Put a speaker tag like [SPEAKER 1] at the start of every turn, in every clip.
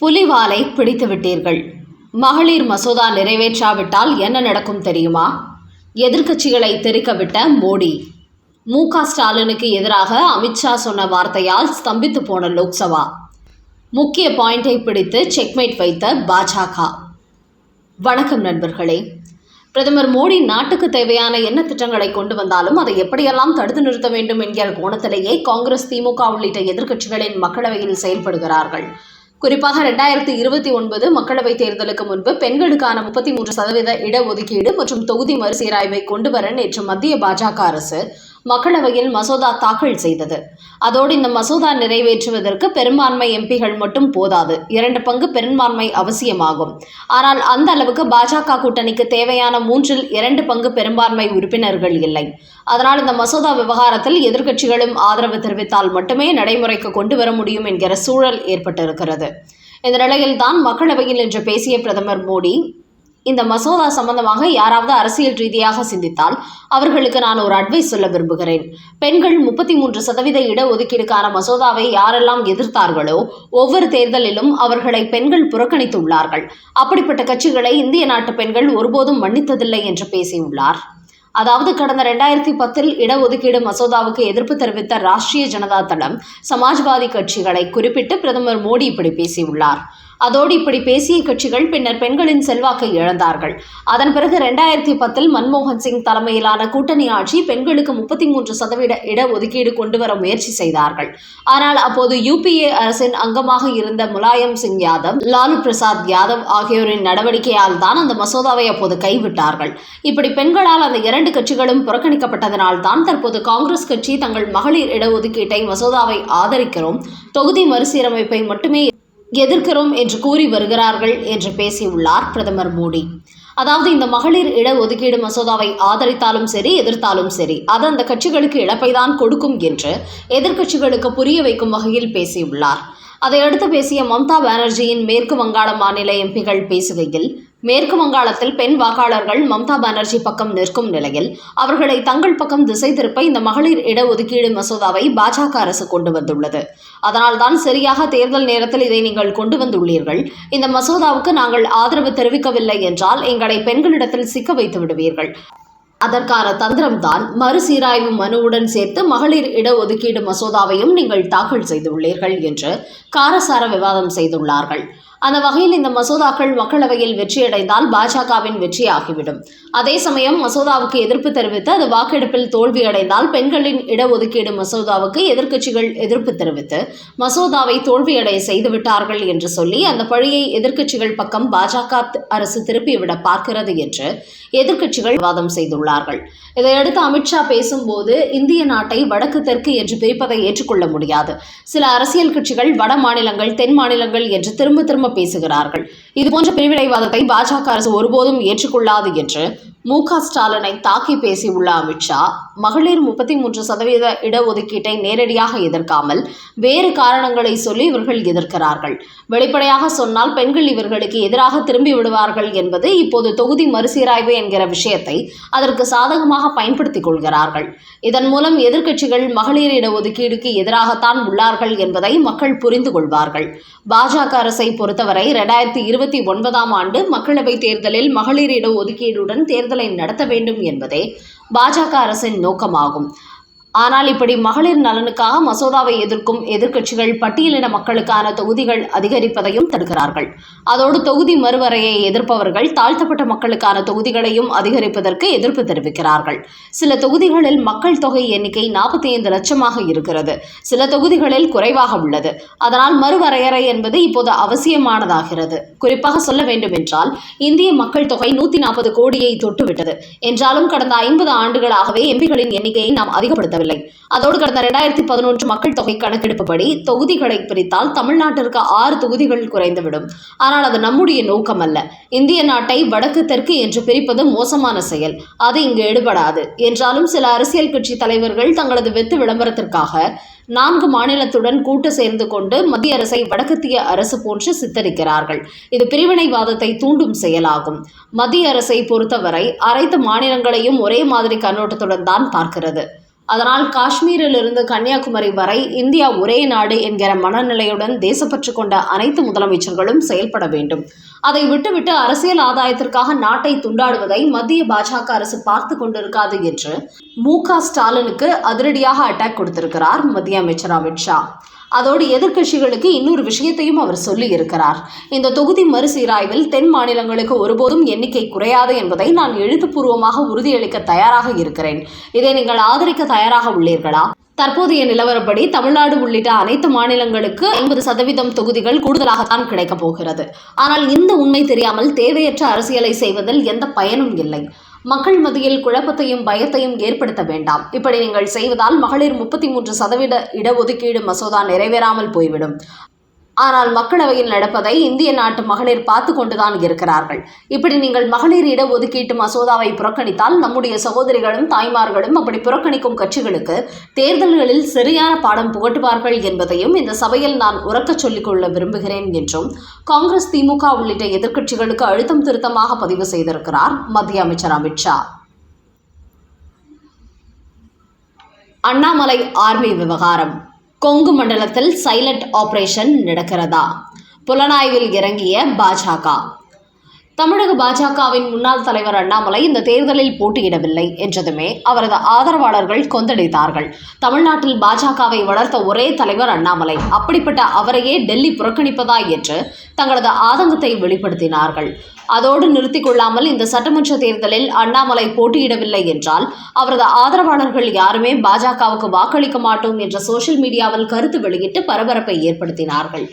[SPEAKER 1] புலிவாலை பிடித்து விட்டீர்கள். மகளிர் மசோதா நிறைவேற்றாவிட்டால் என்ன நடக்கும் தெரியுமா? எதிர்க்கட்சிகளை தெறிக்கவிட்ட மோடி. மு.க. ஸ்டாலினுக்கு எதிராக அமித்ஷா சொன்ன வார்த்தையால் ஸ்தம்பித்து போன லோக்சபா. முக்கிய பாயிண்டை பிடித்து செக்மேட் வைத்த பாஜக. வணக்கம் நண்பர்களே. பிரதமர் மோடி நாட்டுக்கு தேவையான என்ன திட்டங்களை கொண்டு வந்தாலும் அதை எப்படியெல்லாம் தடுத்து நிறுத்த வேண்டும் என்கிற கோணத்திலேயே காங்கிரஸ், திமுக உள்ளிட்ட எதிர்க்கட்சிகளின் மக்களவையில் செயல்படுகிறார்கள். குறிப்பாக 2029 மக்களவைத் தேர்தலுக்கு முன்பு பெண்களுக்கான 33% இடஒதுக்கீடு மற்றும் தொகுதி மறுசீராய்வை கொண்டுவர நேற்று மத்திய பாஜக அரசு மக்களவையில் மசோதா தாக்கல் செய்தது. அதோடு இந்த மசோதா நிறைவேற்றுவதற்கு பெரும்பான்மை எம்பிகள் மட்டும் போதாது, 2 பங்கு பெரும்பான்மை அவசியமாகும். ஆனால் அந்த அளவுக்கு பாஜக கூட்டணிக்கு தேவையான 2 பங்கு பெரும்பான்மை உறுப்பினர்கள் இல்லை. அதனால் இந்த மசோதா விவகாரத்தில் எதிர்க்கட்சிகளும் ஆதரவு தெரிவித்தால் மட்டுமே நடைமுறைக்கு கொண்டு வர முடியும் என்கிற சூழல் ஏற்பட்டிருக்கிறது. இந்த நிலையில்தான் மக்களவையில் இன்று பேசிய பிரதமர் மோடி, இந்த மசோதா சம்பந்தமாக யாராவது அரசியல் ரீதியாக சிந்தித்தால் அவர்களுக்கு நான் ஒரு அட்வைஸ் சொல்ல விரும்புகிறேன். பெண்கள் 33% இடஒதுக்கீடுக்கான மசோதாவை யாரெல்லாம் எதிர்த்தார்களோ ஒவ்வொரு தேர்தலிலும் அவர்களை பெண்கள் புறக்கணித்துள்ளார்கள். அப்படிப்பட்ட கட்சிகளை இந்திய நாட்டு பெண்கள் ஒருபோதும் மன்னித்ததில்லை என்று பேசியுள்ளார். அதாவது கடந்த 2010 இடஒதுக்கீடு மசோதாவுக்கு எதிர்ப்பு தெரிவித்த ராஷ்டிரிய ஜனதா தளம், சமாஜ்வாதி கட்சிகளை குறிப்பிட்டு பிரதமர் மோடி இப்படி பேசியுள்ளார். அதோடு இப்படி பேசிய கட்சிகள் பின்னர் பெண்களின் செல்வாக்கை இழந்தார்கள். அதன் பிறகு 2010 மன்மோகன் சிங் தலைமையிலான கூட்டணி ஆட்சி பெண்களுக்கு 33% இடஒதுக்கீடு கொண்டுவர முயற்சி செய்தார்கள். ஆனால் அப்போது UPA அரசின் அங்கமாக இருந்த முலாயம் சிங் யாதவ், லாலு பிரசாத் யாதவ் ஆகியோரின் நடவடிக்கையால் தான் அந்த மசோதாவை அப்போது கைவிட்டார்கள். இப்படி பெண்களால் அந்த 2 கட்சிகளும் புறக்கணிக்கப்பட்டதனால் தான் தற்போது காங்கிரஸ் கட்சி தங்கள் மகளிர் இடஒதுக்கீட்டை மசோதாவை ஆதரிக்கிறோம், தொகுதி மறுசீரமைப்பை மட்டுமே எதிர்க்கிறோம் என்று கூறி வருகிறார்கள் என்று பேசியுள்ளார் பிரதமர் மோடி. அதாவது இந்த மகளிர் இடஒதுக்கீடு மசோதாவை ஆதரித்தாலும் சரி, எதிர்த்தாலும் சரி, அது அந்த கட்சிகளுக்கு இழப்பைதான் கொடுக்கும் என்று எதிர்க்கட்சிகளுக்கு புரிய வைக்கும் வகையில் பேசியுள்ளார். அதையடுத்து பேசிய மம்தா பானர்ஜியின் மேற்கு வங்காள மாநில எம்பிகள் பேசுகையில், மேற்கு வங்காளத்தில் பெண் வாக்காளர்கள் மம்தா பானர்ஜி பக்கம் நிற்கும் நிலையில் அவர்களை தங்கள் பக்கம் திசை திருப்ப இந்த மகளிர் இடஒதுக்கீடு மசோதாவை பாஜக அரசு கொண்டு வந்துள்ளது. அதனால்தான் சரியாக தேர்தல் நேரத்தில் இதை நீங்கள் கொண்டு வந்துள்ளீர்கள். இந்த மசோதாவுக்கு நாங்கள் ஆதரவு தெரிவிக்கவில்லை என்றால் எங்களை பெண்களிடத்தில் சிக்க வைத்து விடுவீர்கள். அதற்கான தந்திரம்தான் மறுசீராய்வு மனுவுடன் சேர்த்து மகளிர் இடஒதுக்கீடு மசோதாவையும் நீங்கள் தாக்கல் செய்துள்ளீர்கள் என்று காரசார விவாதம் செய்துள்ளார்கள். அந்த வகையில் இந்த மசோதாக்கள் மக்களவையில் வெற்றியடைந்தால் பாஜகவின் வெற்றியாகிவிடும். அதே சமயம் மசோதாவுக்கு எதிர்ப்பு தெரிவித்து அது வாக்கெடுப்பில் தோல்வியடைந்தால் பெண்களின் இடஒதுக்கீடு மசோதாவுக்கு எதிர்க்கட்சிகள் எதிர்ப்பு தெரிவித்து மசோதாவை தோல்வியடைய செய்துவிட்டார்கள் என்று சொல்லி அந்த பழியை எதிர்க்கட்சிகள் பக்கம் பாஜக அரசு திருப்பிவிட பார்க்கிறது என்று எதிர்க்கட்சிகள் விவாதம் செய்துள்ளார்கள். இதையடுத்து அமித்ஷா பேசும்போது இந்திய நாட்டை வடக்கு தெற்கு என்று பிரிப்பதை ஏற்றுக்கொள்ள முடியாது. சில அரசியல் கட்சிகள் வட மாநிலங்கள், தென் மாநிலங்கள் என்று திரும்ப பேசுகிறார்கள். இதுபோன்ற பிரிவினைவாதத்தை பாஜக அரசு ஒருபோதும் ஏற்றுக்கொள்ளாது என்று மு.க. ஸ்டாலினை தாக்கி பேசியுள்ள அமித்ஷா, மகளிர் 33% இடஒதுக்கீட்டை நேரடியாக எதிர்க்காமல் வேறு காரணங்களை சொல்லி இவர்கள் எதிர்க்கிறார்கள். வெளிப்படையாக சொன்னால் பெண்கள் இவர்களுக்கு எதிராக திரும்பி விடுவார்கள் என்பது இப்போது தொகுதி மறுசீராய்வு என்கிற விஷயத்தை அதற்கு சாதகமாக பயன்படுத்திக் கொள்கிறார்கள். இதன் மூலம் எதிர்க்கட்சிகள் மகளிர் இடஒதுக்கீடுக்கு எதிராகத்தான் உள்ளார்கள் என்பதை மக்கள் புரிந்து கொள்வார்கள். பாஜக அரசை பொறுத்தவரை 2029 ஆண்டு மக்களவைத் தேர்தலில் மகளிர் இடஒதுக்கீடுடன் தேர்தலை நடத்த வேண்டும் என்பதே பாஜக அரசின் நோக்கமாகும். ஆனால் இப்படி மகளிர் நலனுக்காக மசோதாவை எதிர்க்கும் எதிர்க்கட்சிகள் பட்டியலின மக்களுக்கான தொகுதிகள் அதிகரிப்பதையும் தடுக்கிறார்கள். அதோடு தொகுதி மறுவரையை எதிர்ப்பவர்கள் தாழ்த்தப்பட்ட மக்களுக்கான தொகுதிகளையும் அதிகரிப்பதற்கு எதிர்ப்பு தெரிவிக்கிறார்கள். சில தொகுதிகளில் மக்கள் தொகை எண்ணிக்கை 45 லட்சமாக இருக்கிறது, சில தொகுதிகளில் குறைவாக உள்ளது. அதனால் மறுவரையறை என்பது இப்போது அவசியமானதாகிறது. குறிப்பாக சொல்ல வேண்டும் என்றால் இந்திய மக்கள் தொகை 140 கோடியை தொட்டுவிட்டது என்றாலும் கடந்த 50 ஆண்டுகளாகவே எம்பிகளின் எண்ணிக்கையை நாம் அதிகப்படுத்த. அதோடு கடந்த 2011 மக்கள் தொகை கணக்கெடுப்புப்படி தொகுதிகளை பிரித்தால் தமிழ்நாட்டிற்கு 6 தொகுதிகள் குறைந்துவிடும். ஆனால் அது நம்முடைய நோக்கம் அல்ல. இந்திய நாட்டை வடக்கு தெற்கு என்று பிரிப்பது மோசமான செயல், அது இங்கு எடுபடாது என்றாலும் சில அரசியல் கட்சி தலைவர்கள் தங்களது வெத்து விளம்பரத்திற்காக 4 மாநிலத்துடன் கூட்டு சேர்ந்து கொண்டு மத்திய அரசை வடக்கத்திய அரசு போன்று சித்தரிக்கிறார்கள். இது பிரிவினைவாதத்தை தூண்டும் செயலாகும். மத்திய அரசை பொறுத்தவரை அனைத்து மாநிலங்களையும் ஒரே மாதிரி கண்ணோட்டத்துடன் தான் பார்க்கிறது. அதனால் காஷ்மீரிலிருந்து கன்னியாகுமரி வரை இந்தியா ஒரே நாடு என்கிற மனநிலையுடன் தேசப்பற்று கொண்ட அனைத்து முதலமைச்சர்களும் செயல்பட வேண்டும். அதை விட்டுவிட்டு அரசியல் ஆதாயத்திற்காக நாட்டை துண்டாடுவதை மத்திய பாஜக அரசு பார்த்து கொண்டிருக்காது என்று மு.க.ஸ்டாலினுக்கு அதிரடியாக அட்டாக் கொடுத்திருக்கிறார் மத்திய அமைச்சர் அமித்ஷா. அதோடு எதிர்க்கட்சிகளுக்கு இன்னொரு விஷயத்தையும் அவர் சொல்லி இருக்கிறார். இந்த தொகுதி மறுசீராய்வில் தென் மாநிலங்களுக்கு ஒருபோதும் எண்ணிக்கை குறையாது என்பதை நான் எழுத்துப்பூர்வமாக உறுதியளிக்க தயாராக இருக்கிறேன். இதை நீங்கள் ஆதரிக்க தயாராக உள்ளீர்களா? தற்போதைய நிலவரப்படி தமிழ்நாடு உள்ளிட்ட அனைத்து மாநிலங்களுக்கு 50% தொகுதிகள் கூடுதலாகத்தான் கிடைக்கப் போகிறது. ஆனால் இந்த உண்மை தெரியாமல் தேவையற்ற அரசியலை செய்வதில் எந்த பயனும் இல்லை. மக்கள் மத்தியில் குழப்பத்தையும் பயத்தையும் ஏற்படுத்த வேண்டாம். இப்படி நீங்கள் செய்வதால் மகளிர் 33% இடஒதுக்கீடு மசோதா நிறைவேறாமல் போய்விடும். ஆனால் மக்களவையில் நடப்பதை இந்திய நாட்டு மகளிர் பார்த்து கொண்டுதான் இருக்கிறார்கள். இப்படி நீங்கள் மகளிர் இடஒதுக்கீட்டு மசோதாவை புறக்கணித்தால் நம்முடைய சகோதரிகளும் தாய்மார்களும் அப்படி புறக்கணிக்கும் கட்சிகளுக்கு தேர்தல்களில் சரியான பாடம் புகட்டுவார்கள் என்பதையும் இந்த சபையில் நான் உரக்கச் சொல்லிக் கொள்ள விரும்புகிறேன் என்றும் காங்கிரஸ், திமுக உள்ளிட்ட எதிர்க்கட்சிகளுக்கு அழுத்தம் திருத்தமாக பதிவு செய்திருக்கிறார் மத்திய அமைச்சர் அமித்ஷா. அண்ணாமலை ஆர்மி விவகாரம். கொங்கு மண்டலத்தில் சைலண்ட் ஆபரேஷன் நடக்கிறதா? புலனாய்வில் இறங்கிய பாஜக. தமிழக பாஜகவின் முன்னாள் தலைவர் அண்ணாமலை இந்த தேர்தலில் போட்டியிடவில்லை என்றதுமே அவரது ஆதரவாளர்கள் கொந்தளித்தார்கள். தமிழ்நாட்டில் பாஜகவை வளர்த்த ஒரே தலைவர் அண்ணாமலை, அப்படிப்பட்ட அவரையே டெல்லி புறக்கணிப்பதா என்று தங்களது ஆதங்கத்தை வெளிப்படுத்தினார்கள். அதோடு நிறுத்திக் கொள்ளாமல் இந்த சட்டமன்ற தேர்தலில் அண்ணாமலை போட்டியிடவில்லை என்றால் அவரது ஆதரவாளர்கள் யாருமே பாஜகவுக்கு வாக்களிக்க மாட்டோம் என்ற சோசியல் மீடியாவில் கருத்து வெளியிட்டு பரபரப்பை ஏற்படுத்தினார்கள்.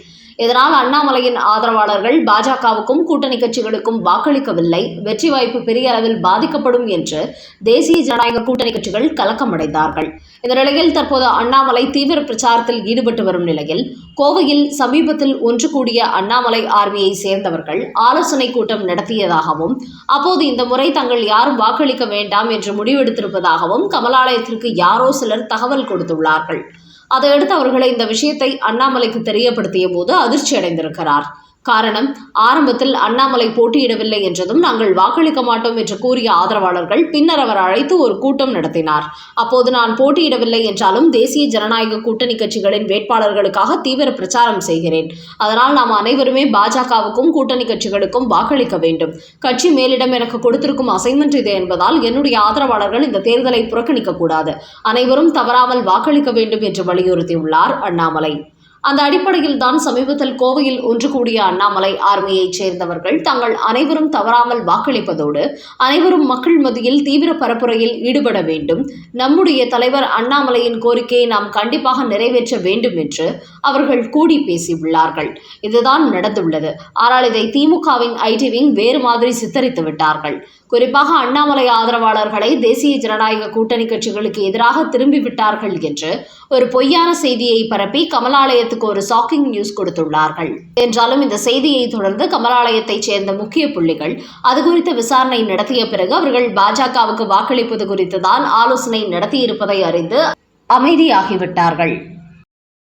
[SPEAKER 1] இதனால் அண்ணாமலையின் ஆதரவாளர்கள் பாஜகவுக்கும் கூட்டணி கட்சிகளுக்கும் வாக்களிக்கவில்லை, வெற்றி வாய்ப்பு பெரிய அளவில் பாதிக்கப்படும் என்று தேசிய ஜனநாயக கூட்டணி கட்சிகள் கலக்கமடைந்தார்கள். இந்த நிலையில் தற்போது அண்ணாமலை தீவிர பிரச்சாரத்தில் ஈடுபட்டு வரும் நிலையில் கோவையில் சமீபத்தில் ஒன்று கூடிய அண்ணாமலை ஆர்மியை சேர்ந்தவர்கள் ஆலோசனை கூட்டம் நடத்தியதாகவும் அப்போது இந்த முறை தங்கள் யாரும் வாக்களிக்க வேண்டாம் என்று முடிவெடுத்திருப்பதாகவும் கமலாலயத்திற்கு யாரோ சிலர் தகவல் கொடுத்துள்ளார்கள். அதையடுத்து அவர்களை இந்த விஷயத்தை அண்ணாமலைக்கு தெரியப்படுத்திய போது அதிர்ச்சி அடைந்திருக்கிறார். காரணம், ஆரம்பத்தில் அண்ணாமலை போட்டியிடவில்லை என்றதும் நாங்கள் வாக்களிக்க மாட்டோம் என்று கூறிய ஆதரவாளர்கள் பின்னர் அவர் அழைத்து ஒரு கூட்டம் நடத்தினார். அப்போது நான் போட்டியிடவில்லை என்றாலும் தேசிய ஜனநாயக கூட்டணி கட்சிகளின் வேட்பாளர்களுக்காக தீவிர பிரச்சாரம் செய்கிறேன். அதனால் நாம் அனைவருமே பாஜகவுக்கும் கூட்டணி கட்சிகளுக்கும் வாக்களிக்க வேண்டும். கட்சி மேலிடம் எனக்கு கொடுத்திருக்கும் அசைன்மெண்ட் இது என்பதால் என்னுடைய ஆதரவாளர்கள் இந்த தேர்தலை புறக்கணிக்க கூடாது, அனைவரும் தவறாமல் வாக்களிக்க வேண்டும் என்று வலியுறுத்தியுள்ளார் அண்ணாமலை. அந்த அடிப்படையில் தான் சமீபத்தில் கோவையில் ஒன்று கூடிய அண்ணாமலை ஆர்மியைச் சேர்ந்தவர்கள் தாங்கள் அனைவரும் தவறாமல் வாக்களிப்பதோடு அனைவரும் மக்கள் மத்தியில் தீவிர பரப்புரையில் ஈடுபட வேண்டும், நம்முடைய தலைவர் அண்ணாமலையின் கோரிக்கையை நாம் கண்டிப்பாக நிறைவேற்ற வேண்டும் என்று அவர்கள் கூடி பேசியுள்ளார்கள். இதுதான் நடந்துள்ளது. ஆனால் இதை திமுகவின் ஐடி விங் வேறு மாதிரி சித்தரித்து விட்டார்கள். குறிப்பாக அண்ணாமலை ஆதரவாளர்களை தேசிய ஜனநாயக கூட்டணி கட்சிகளுக்கு எதிராக திரும்பிவிட்டார்கள் என்று ஒரு பொய்யான செய்தியை பரப்பி கமலாலயத்துக்கு ஒரு ஷாக்கிங் நியூஸ் கொடுத்துள்ளார்கள். என்றாலும் இந்த செய்தியை தொடர்ந்து கமலாலயத்தைச் சேர்ந்த முக்கிய புள்ளிகள் அது குறித்து விசாரணை நடத்திய பிறகு அவர்கள் பாஜகவுக்கு வாக்களிப்பது குறித்து தான் ஆலோசனை நடத்தியிருப்பதை அறிந்து அமைதியாகிவிட்டார்கள்.